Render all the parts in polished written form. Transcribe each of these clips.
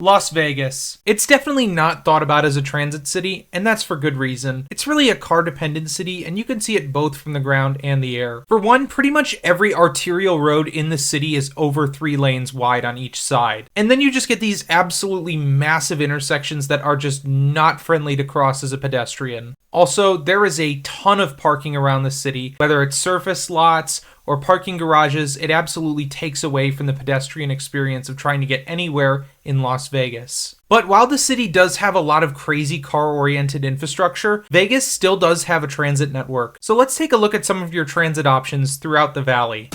Las Vegas. It's definitely not thought about as a transit city, and that's for good reason. It's really a car-dependent city, and you can see it both from the ground and the air. For one, pretty much every arterial road in the city is over 3 lanes wide on each side. And then you just get these absolutely massive intersections that are just not friendly to cross as a pedestrian. Also, there is a ton of parking around the city, whether it's surface lots or parking garages. It absolutely takes away from the pedestrian experience of trying to get anywhere in Las Vegas. But while the city does have a lot of crazy car-oriented infrastructure, Vegas still does have a transit network. So let's take a look at some of your transit options throughout the valley.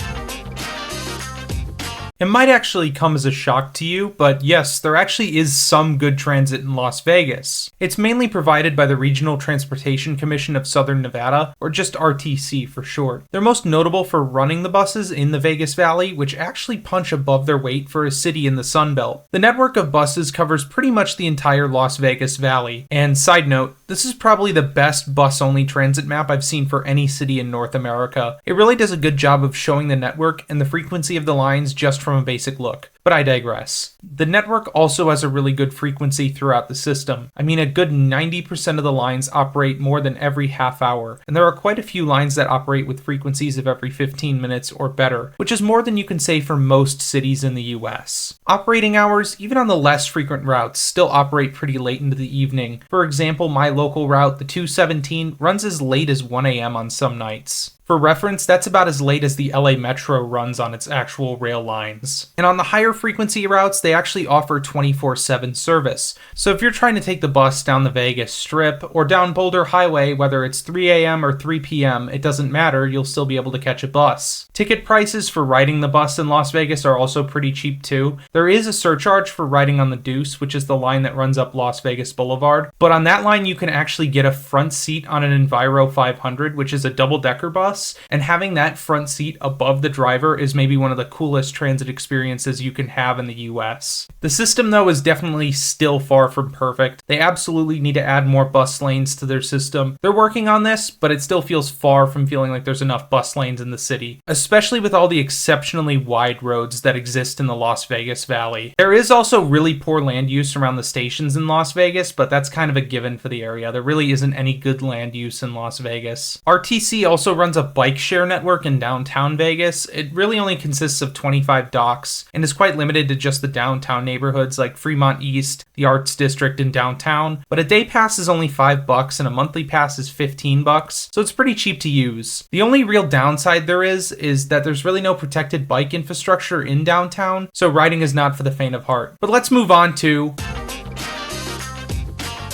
It might actually come as a shock to you, but yes, there actually is some good transit in Las Vegas. It's mainly provided by the Regional Transportation Commission of Southern Nevada, or just RTC for short. They're most notable for running the buses in the Vegas Valley, which actually punch above their weight for a city in the Sun Belt. The network of buses covers pretty much the entire Las Vegas Valley. And side note, this is probably the best bus-only transit map I've seen for any city in North America. It really does a good job of showing the network and the frequency of the lines just from a basic look. But I digress. The network also has a really good frequency throughout the system. I mean, a good 90% of the lines operate more than every half hour, and there are quite a few lines that operate with frequencies of every 15 minutes or better, which is more than you can say for most cities in the US. Operating hours, even on the less frequent routes, still operate pretty late into the evening. For example, my local route, the 217, runs as late as 1 a.m. on some nights. For reference, that's about as late as the LA Metro runs on its actual rail lines. And on the higher frequency routes, they actually offer 24/7 service. So if you're trying to take the bus down the Vegas Strip or down Boulder Highway, whether it's 3 a.m. or 3 p.m., it doesn't matter, you'll still be able to catch a bus. Ticket prices for riding the bus in Las Vegas are also pretty cheap too. There is a surcharge for riding on the Deuce, which is the line that runs up Las Vegas Boulevard, but on that line you can actually get a front seat on an Enviro 500, which is a double-decker bus. And having that front seat above the driver is maybe one of the coolest transit experiences you can have in the US. The system, though, is definitely still far from perfect. They absolutely need to add more bus lanes to their system. They're working on this, but it still feels far from feeling like there's enough bus lanes in the city, especially with all the exceptionally wide roads that exist in the Las Vegas Valley. There is also really poor land use around the stations in Las Vegas, but that's kind of a given for the area. There really isn't any good land use in Las Vegas. RTC also runs a bike share network in downtown Vegas. It really only consists of 25 docks and is quite limited to just the downtown neighborhoods like Fremont East, the Arts District, and downtown. But a day pass is only $5 and a monthly pass is $15, so it's pretty cheap to use. The only real downside there is that there's really no protected bike infrastructure in downtown, so riding is not for the faint of heart. But let's move on to...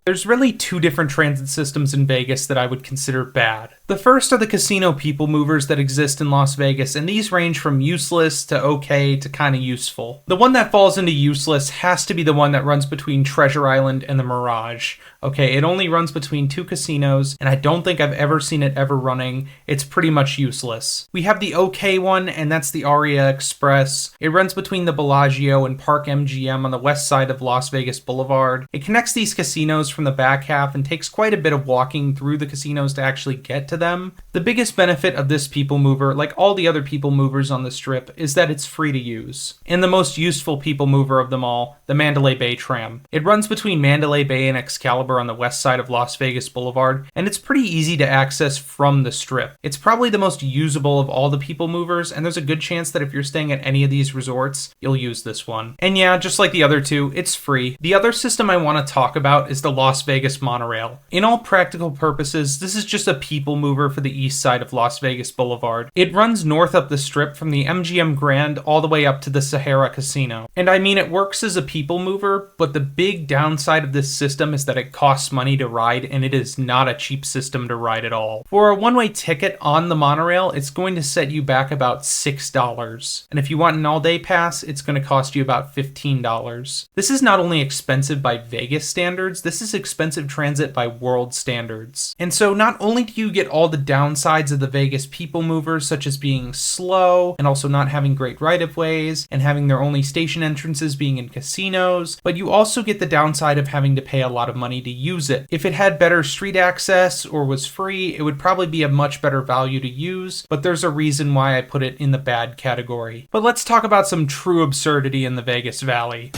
There's really 2 different transit systems in Vegas that I would consider bad. The first are the casino people movers that exist in Las Vegas, and these range from useless to okay to kind of useful. The one that falls into useless has to be the one that runs between Treasure Island and the Mirage. Okay, it only runs between 2 casinos, and I don't think I've ever seen it ever running. It's pretty much useless. We have the okay one, and that's the Aria Express. It runs between the Bellagio and Park MGM on the west side of Las Vegas Boulevard. It connects these casinos from the back half and takes quite a bit of walking through the casinos to actually get to them. The biggest benefit of this people mover, like all the other people movers on the Strip, is that it's free to use. And the most useful people mover of them all, the Mandalay Bay Tram. It runs between Mandalay Bay and Excalibur on the west side of Las Vegas Boulevard, and it's pretty easy to access from the Strip. It's probably the most usable of all the people movers, and there's a good chance that if you're staying at any of these resorts, you'll use this one. And yeah, just like the other 2, it's free. The other system I want to talk about is the Las Vegas Monorail. In all practical purposes, this is just a people mover for the east side of Las Vegas Boulevard. It runs north up the Strip from the MGM Grand all the way up to the Sahara Casino. And I mean, it works as a people mover, but the big downside of this system is that it costs money to ride, and it is not a cheap system to ride at all. For a one-way ticket on the monorail, it's going to set you back about $6. And if you want an all-day pass, it's going to cost you about $15. This is not only expensive by Vegas standards, this is expensive transit by world standards. And so not only do you get all the downsides of the Vegas people movers, such as being slow and also not having great right-of-ways and having their only station entrances being in casinos, but you also get the downside of having to pay a lot of money to use it. If it had better street access or was free, it would probably be a much better value to use, but there's a reason why I put it in the bad category. But let's talk about some true absurdity in the Vegas Valley.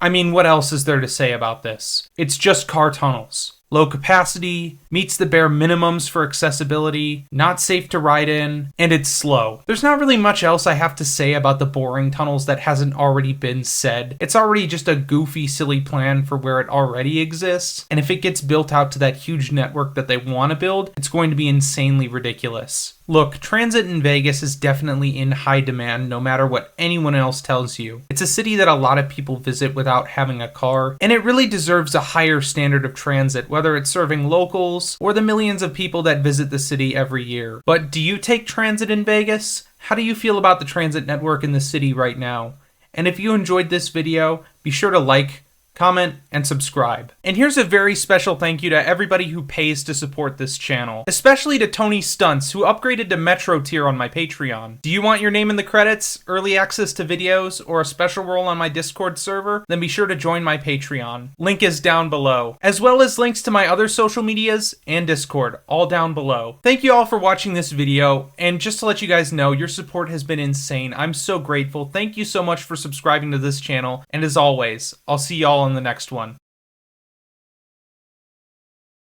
I mean, what else is there to say about this? It's just car tunnels. Low capacity, meets the bare minimums for accessibility, not safe to ride in, and it's slow. There's not really much else I have to say about the boring tunnels that hasn't already been said. It's already just a goofy, silly plan for where it already exists, and if it gets built out to that huge network that they want to build, it's going to be insanely ridiculous. Look, transit in Vegas is definitely in high demand no matter what anyone else tells you. It's a city that a lot of people visit without having a car, and it really deserves a higher standard of transit, whether it's serving locals or the millions of people that visit the city every year. But do you take transit in Vegas? How do you feel about the transit network in the city right now? And if you enjoyed this video, be sure to like, comment, and subscribe. And here's a very special thank you to everybody who pays to support this channel, especially to Tony Stunts, who upgraded to Metro tier on my Patreon. Do you want your name in the credits, early access to videos, or a special role on my Discord server? Then be sure to join my Patreon. Link is down below, as well as links to my other social medias and Discord, all down below. Thank you all for watching this video, and just to let you guys know, your support has been insane. I'm so grateful. Thank you so much for subscribing to this channel, and as always, I'll see y'all in the next one.